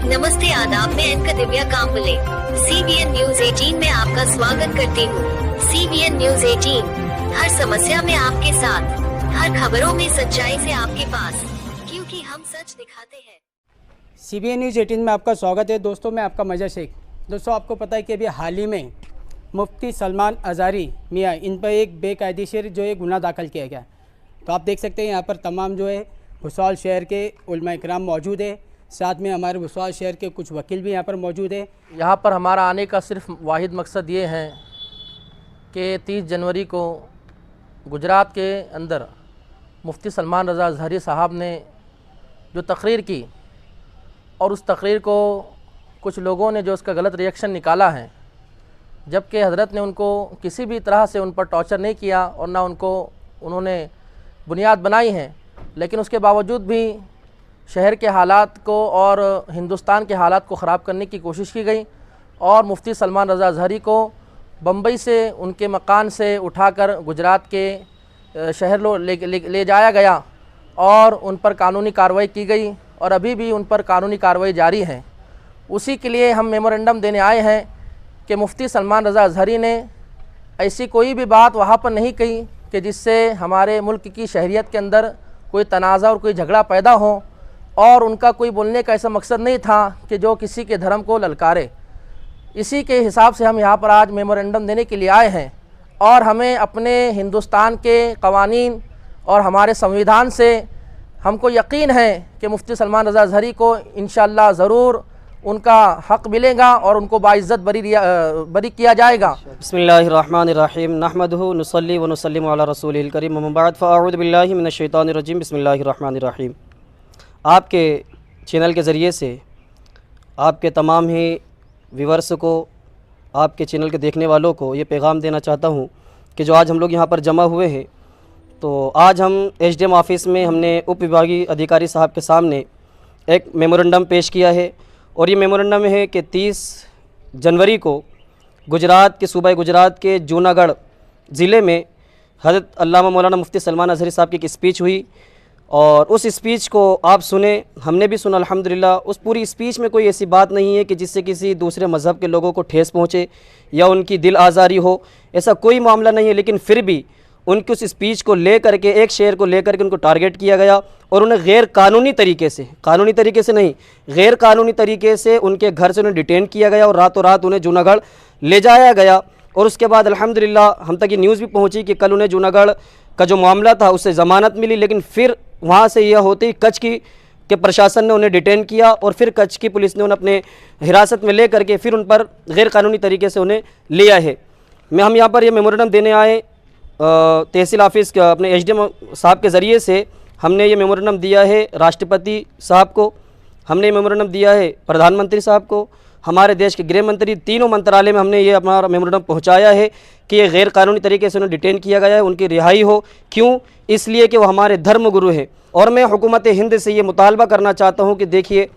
नमस्ते आदाब, मैं anchor Divya Kamble CBN news 18 में आपका स्वागत करती हूँ। CBN न्यूज 18 हर समस्या में आपके साथ, हर खबरों में सच्चाई से आपके पास, क्योंकि हम सच दिखाते हैं। CBN न्यूज 18 में आपका स्वागत है। दोस्तों, मैं आपका मजा शेख। दोस्तों, आपको पता है कि अभी हाल ही में मुफ्ती सलमान अज़हरी मियाँ, इन पर एक बेकायदेसर जो है गुनाह दाखिल किया गया। तो आप देख सकते हैं यहाँ पर तमाम जो है भुसावल शहर के उलमा इकराम मौजूद है। साथ में हमारे भुसावल शहर के कुछ वकील भी यहाँ पर मौजूद है। यहाँ पर हमारा आने का सिर्फ वाहिद मकसद ये है कि 30 जनवरी को गुजरात के अंदर मुफ्ती सलमान रज़ा अज़हरी साहब ने जो तकरीर की, और उस तकरीर को कुछ लोगों ने जो उसका गलत रिएक्शन निकाला है, जबकि हज़रत ने उनको किसी भी तरह से उन पर टॉर्चर नहीं किया और ना उन्होंने बुनियाद बनाई हैं, लेकिन उसके बावजूद भी शहर के हालात को और हिंदुस्तान के हालात को ख़राब करने की कोशिश की गई और मुफ्ती सलमान रज़ा अज़हरी को बम्बई से उनके मकान से उठाकर गुजरात के शहर ले जाया गया और उन पर कानूनी कार्रवाई की गई और अभी भी उन पर कानूनी कार्रवाई जारी है। उसी के लिए हम मेमोरेंडम देने आए हैं कि मुफ्ती सलमान रज़ा अज़हरी ने ऐसी कोई भी बात वहाँ पर नहीं कही कि जिससे हमारे मुल्क की शहरियत के अंदर कोई तनाज़ा और कोई झगड़ा पैदा हो, और उनका कोई बोलने का ऐसा मकसद नहीं था कि जो किसी के धर्म को ललकारे। इसी के हिसाब से हम यहाँ पर आज मेमोरेंडम देने के लिए आए हैं और हमें अपने हिंदुस्तान के कवानीन और हमारे संविधान से हमको यकीन है कि मुफ्ती सलमान रज़ा अज़हरी को इंशाअल्लाह ज़रूर उनका हक़ मिलेगा और उनको बाइज़्ज़त बरी किया जाएगा। बिस्मिल्लाहिर्रहमानिर्रहीम नहमदुहु नुसल्ली व नुसल्लिमु अला रसूलिल करीम अम्मा बाद फ़अऊज़ु बिल्लाहि मिनश शैतानिर रजीम बिस्मिल्लाहिर्रहमानिर्रहीम। आपके चैनल के ज़रिए से आपके तमाम ही व्यूअर्स को, आपके चैनल के देखने वालों को ये पैगाम देना चाहता हूँ कि जो आज हम लोग यहाँ पर जमा हुए हैं, तो आज हम SDM ऑफ़िस में हमने उप विभागीय अधिकारी साहब के सामने एक मेमोरेंडम पेश किया है। और ये मेमोरेंडम है कि 30 जनवरी को गुजरात के सूबा गुजरात के जूनागढ़ ज़िले में हज़रत अल्लामा मौलाना मुफ्ती सलमान अज़हरी साहब की एक स्पीच हुई, और उस स्पीच को आप सुने, हमने भी सुना अल्हम्दुलिल्लाह। उस पूरी स्पीच में कोई ऐसी बात नहीं है कि जिससे किसी दूसरे मज़हब के लोगों को ठेस पहुँचे या उनकी दिल आज़ारी हो, ऐसा कोई मामला नहीं है। लेकिन फिर भी उनकी उस स्पीच को ले करके, एक शेर को ले करके उनको टारगेट किया गया और उन्हें गैर कानूनी तरीके से, कानूनी तरीके से नहीं, गैर कानूनी तरीके से उनके घर से उन्हें डिटेन किया गया और रातों रात उन्हें जूनागढ़ ले जाया गया। और उसके बाद अल्हम्दुलिल्लाह हम तक ये न्यूज़ भी पहुंची कि कल उन्हें जूनागढ़ का जो मामला था उससे ज़मानत मिली, लेकिन फिर वहाँ से यह होते ही कच्छ के प्रशासन ने उन्हें डिटेन किया और फिर कच्छ की पुलिस ने उन्हें अपने हिरासत में ले करके फिर उन पर गैर कानूनी तरीके से उन्हें लिया है। हम यहाँ पर यह मेमोरेंडम देने आए तहसील ऑफिस का अपने SDM साहब के ज़रिए से। हमने ये मेमोरेंडम दिया है राष्ट्रपति साहब को, हमने ये मेमोरेंडम दिया है प्रधानमंत्री साहब को, हमारे देश के गृह मंत्री, तीनों मंत्रालय में हमने ये अपना मेमोरेंडम पहुंचाया है कि ये गैर कानूनी तरीके से उन्हें डिटेन किया गया है, उनकी रिहाई हो। क्यों? इसलिए कि वो हमारे धर्म गुरु हैं। और मैं हुकूमत हिंद से ये मुतालबा करना चाहता हूँ कि देखिए,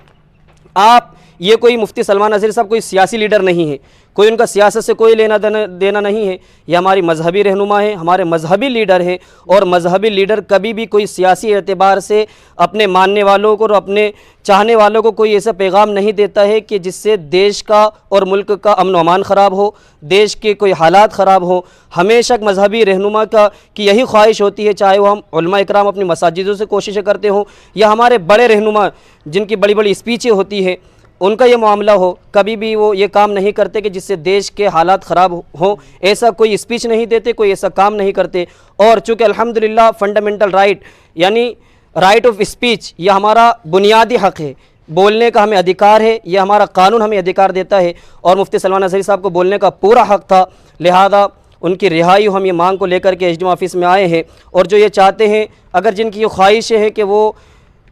आप ये कोई मुफ्ती सलमान अज़हरी साहब कोई सियासी लीडर नहीं है, कोई उनका सियासत से कोई लेना देना नहीं है। ये हमारी मजहबी रहनुमा है, हमारे मजहबी लीडर हैं, और मजहबी लीडर कभी भी कोई सियासी एतबार से अपने मानने वालों को और अपने चाहने वालों को कोई ऐसा पैगाम नहीं देता है कि जिससे देश का और मुल्क का अमन अमान ख़राब हो, देश के कोई हालात ख़राब हो। हमेशा मजहबी रहनुमा की यही ख्वाहिश होती है, चाहे वो हम उलमा इकराम अपनी मसाजिदों से कोशिशें करते हों या हमारे बड़े रहनुमा जिनकी बड़ी बड़ी स्पीचें होती है उनका ये मामला हो, कभी भी वो ये काम नहीं करते कि जिससे देश के हालात ख़राब हो। ऐसा कोई स्पीच नहीं देते, कोई ऐसा काम नहीं करते। और चूँकि अल्हम्दुलिल्लाह फंडामेंटल राइट यानी राइट ऑफ स्पीच ये हमारा बुनियादी हक़ है, बोलने का हमें अधिकार है, ये हमारा कानून हमें अधिकार देता है, और मुफ्ती सलमान अज़हरी साहब को बोलने का पूरा हक़ था। लिहाजा उनकी रिहाई हम ये मांग को लेकर के SDM ऑफ़िस में आए हैं। और जो ये चाहते हैं, अगर जिनकी ये ख्वाहिशें हैं कि वो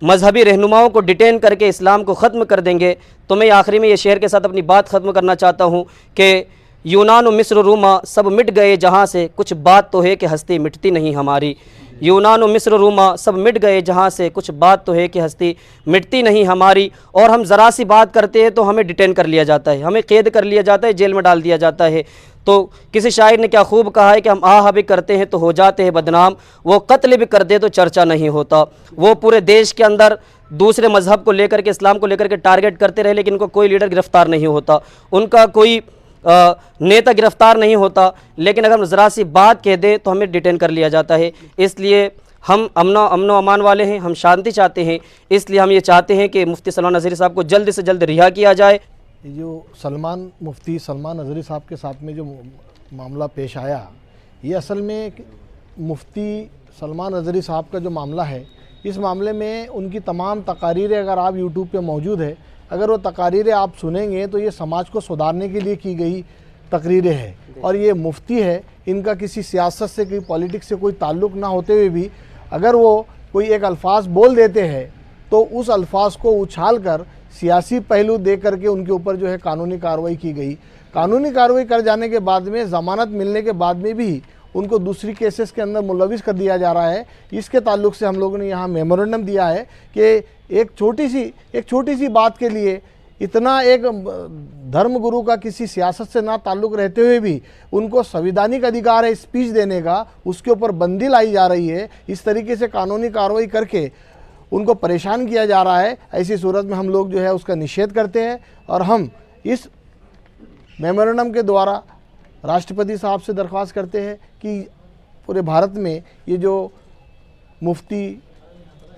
मजहबी रहनुमाओं को डिटेन करके इस्लाम को ख़त्म कर देंगे, तो मैं आखिरी में ये शेर के साथ अपनी बात ख़त्म करना चाहता हूँ कि यूनान मिस्र रूमा सब मिट गए जहाँ से, कुछ बात तो है कि हस्ती मिटती नहीं हमारी। यूनान मिस्र रूमा सब मिट गए जहाँ से, कुछ बात तो है कि हस्ती मिटती नहीं हमारी। और हम ज़रा सी बात करते हैं तो हमें डिटेन कर लिया जाता है, हमें कैद कर लिया जाता है, जेल में डाल दिया जाता है। तो किसी शायर ने क्या खूब कहा है कि हम आह भी करते हैं तो हो जाते हैं बदनाम, वो कत्ल भी कर दे तो चर्चा नहीं होता। वो पूरे देश के अंदर दूसरे मजहब को लेकर के, इस्लाम को लेकर के टारगेट करते रहे, लेकिन उनको कोई लीडर गिरफ्तार नहीं होता, उनका कोई नेता गिरफ्तार नहीं होता। लेकिन अगर हम ज़रा सी बात कह दें तो हमें डिटेन कर लिया जाता है। इसलिए हम अमनो अमान वाले हैं, हम शांति चाहते हैं। इसलिए हम ये चाहते हैं कि मुफ्ती सलमान अज़हरी साहब को जल्द से जल्द रिहा किया जाए। जो मुफ्ती सलमान अज़हरी साहब के साथ में जो मामला पेश आया, ये असल में मुफ्ती सलमान अज़हरी साहब का जो मामला है, इस मामले में उनकी तमाम तकारीरें अगर आप यूट्यूब पे मौजूद है, अगर वो तकारीरें आप सुनेंगे तो ये समाज को सुधारने के लिए की गई तकरीरें हैं। और ये मुफ्ती है, इनका किसी सियासत से, कोई पॉलिटिक्स से कोई ताल्लुक़ ना होते हुए भी अगर वो कोई एक अल्फाज बोल देते हैं तो उस अल्फाज को उछाल कर सियासी पहलू दे करके उनके ऊपर जो है कानूनी कार्रवाई की गई। कानूनी कार्रवाई कर जाने के बाद में, ज़मानत मिलने के बाद में भी उनको दूसरी केसेस के अंदर मुलविस कर दिया जा रहा है। इसके ताल्लुक़ से हम लोगों ने यहाँ मेमोरेंडम दिया है कि एक छोटी सी बात के लिए इतना एक धर्म गुरु का किसी सियासत से ना ताल्लुक़ रहते हुए भी उनको संवैधानिक अधिकार है स्पीच देने का, उसके ऊपर बंदी लाई जा रही है। इस तरीके से कानूनी कार्रवाई करके उनको परेशान किया जा रहा है। ऐसी सूरत में हम लोग जो है उसका निषेध करते हैं और हम इस मेमोरेंडम के द्वारा राष्ट्रपति साहब से दरख्वास्त करते हैं कि पूरे भारत में ये जो मुफ्ती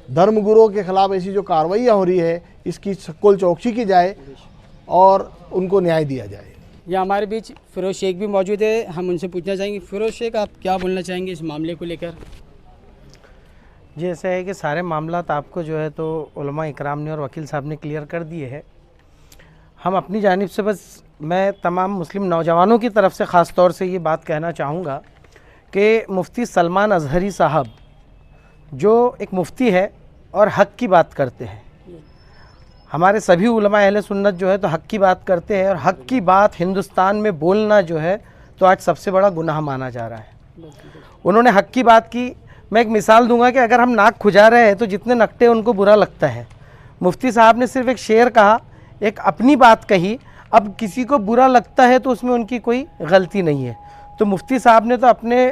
धर्मगुरुओं के ख़िलाफ़ ऐसी जो कार्रवाइयाँ हो रही है, इसकी सख्त चौकसी की जाए और उनको न्याय दिया जाए। यहाँ हमारे बीच फ़िरोज़ शेख भी मौजूद है, हम उनसे पूछना चाहेंगे। फ़िरोज़ शेख, आप क्या बोलना चाहेंगे इस मामले को लेकर? जी, ऐसा है कि सारे मामलात आपको जो है तो उलमा इकराम ने और वकील साहब ने क्लियर कर दिए हैं। हम अपनी जानिब से बस मैं तमाम मुस्लिम नौजवानों की तरफ से ख़ास तौर से ये बात कहना चाहूँगा कि मुफ्ती सलमान अज़हरी साहब जो एक मुफ्ती है और हक़ की बात करते हैं, हमारे सभी उलमा अहले सुन्नत जो है तो हक़ की बात करते हैं, और हक़ की बात हिंदुस्तान में बोलना जो है तो आज सबसे बड़ा गुनाह माना जा रहा है। उन्होंने हक़ की बात की। मैं एक मिसाल दूंगा कि अगर हम नाक खुजा रहे हैं तो जितने नकटे उनको बुरा लगता है। मुफ्ती साहब ने सिर्फ एक शेर कहा, एक अपनी बात कही, अब किसी को बुरा लगता है तो उसमें उनकी कोई गलती नहीं है। तो मुफ्ती साहब ने तो अपने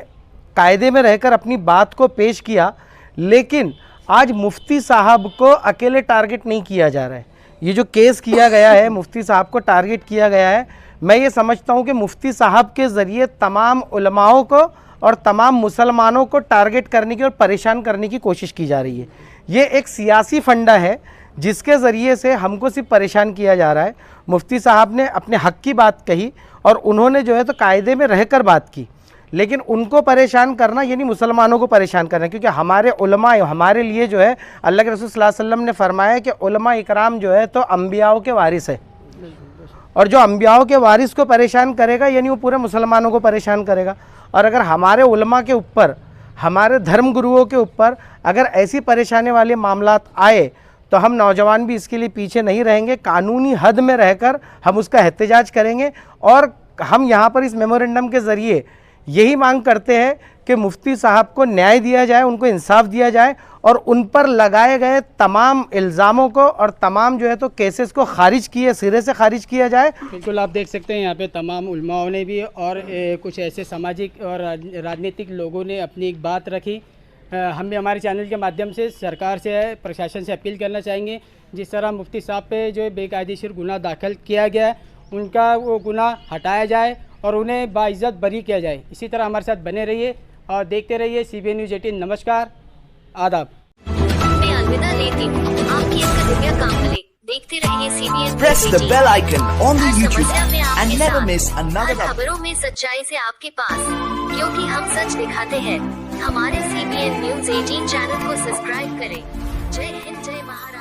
कायदे में रहकर अपनी बात को पेश किया, लेकिन आज मुफ्ती साहब को अकेले टारगेट नहीं किया जा रहा है। ये जो केस किया गया है, मुफ्ती साहब को टारगेट किया गया है। मैं ये समझता हूँ कि मुफ्ती साहब के ज़रिए तमाम उलमाओं को और तमाम मुसलमानों को टारगेट करने की और परेशान करने की कोशिश की जा रही है। ये एक सियासी फंडा है जिसके ज़रिए से हमको सिर्फ परेशान किया जा रहा है। मुफ्ती साहब ने अपने हक़ की बात कही और उन्होंने जो है तो कायदे में रहकर बात की, लेकिन उनको परेशान करना यानी मुसलमानों को परेशान करना, क्योंकि हमारे उलमा हमारे लिए जो है अल्लाह के रसूल सल्लल्लाहु अलैहि वसल्लम ने फरमाया कि उलमा इकराम जो है तो अम्बियाओं के वारिस है, और जो अम्बियाओं के वारिस को परेशान करेगा यानी वो पूरे मुसलमानों को परेशान करेगा। और अगर हमारे उलमा के ऊपर, हमारे धर्म गुरुओं के ऊपर अगर ऐसी परेशानी वाले मामलात आए तो हम नौजवान भी इसके लिए पीछे नहीं रहेंगे। कानूनी हद में रहकर हम उसका एहतजाज करेंगे। और हम यहाँ पर इस मेमोरेंडम के ज़रिए यही मांग करते हैं कि मुफ्ती साहब को न्याय दिया जाए, उनको इंसाफ दिया जाए और उन पर लगाए गए तमाम इल्ज़ामों को और तमाम जो है तो केसेस को खारिज किए, सिरे से खारिज किया जाए। बिल्कुल, आप देख सकते हैं यहाँ पे तमाम उलमाओं ने भी और कुछ ऐसे सामाजिक और राजनीतिक लोगों ने अपनी एक बात रखी। हम भी हमारे चैनल के माध्यम से सरकार से, प्रशासन से अपील करना चाहेंगे, जिस तरह मुफ्ती साहब पे जो बेकायदेशीर गुनाह दाखिल किया गया है, उनका वो गुनाह हटाया जाए और उन्हें बाइज़्ज़त बरी किया जाए। इसी तरह हमारे साथ बने रहिए और देखते रहिए CBN न्यूज़ 18। नमस्कार, आदाब। मैं अलविदा लेती हूँ। आपकी एक दिव्या कांबले देखते रहिए CBN Press the bell icon on the her YouTube समस्या में app आपके and never साथ। miss another हर खबरों में सच्चाई से आपके पास, क्योंकि हम सच दिखाते हैं। हमारे CBN न्यूज़ 18 चैनल को सब्सक्राइब करें। जय हिंद, जय महाराष्ट्र।